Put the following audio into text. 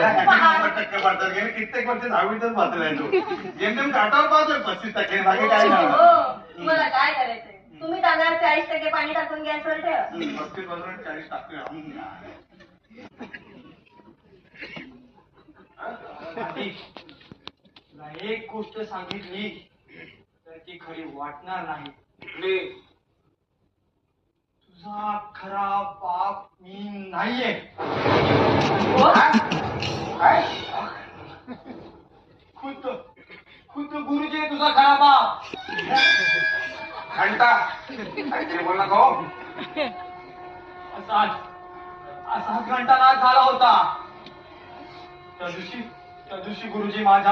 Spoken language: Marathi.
टक्के पडतात गेले कित्येक वर्ष 10वीतच बसलाय तू जेमतेम काटावर पाहतोय 35% बाकी काय नाही. तुम्हाला काय करायचंय तुम्ही तांदळात 40% पाणी टाकून गॅसवर ठेवा. 35 बरोबर 40 टाकूया. एक गोष्ट सांगितली तर ती खरी वाटणार नाही. तुझा खरा बाप मी नाहीये. खुद्द खुद्द गुरुजी आहे तुझा खरा बाप. घंटा काहीतरी बोल नका हो. असाच घंटा नाच झाला होता. त्या दिवशी गुरुजी माझ्या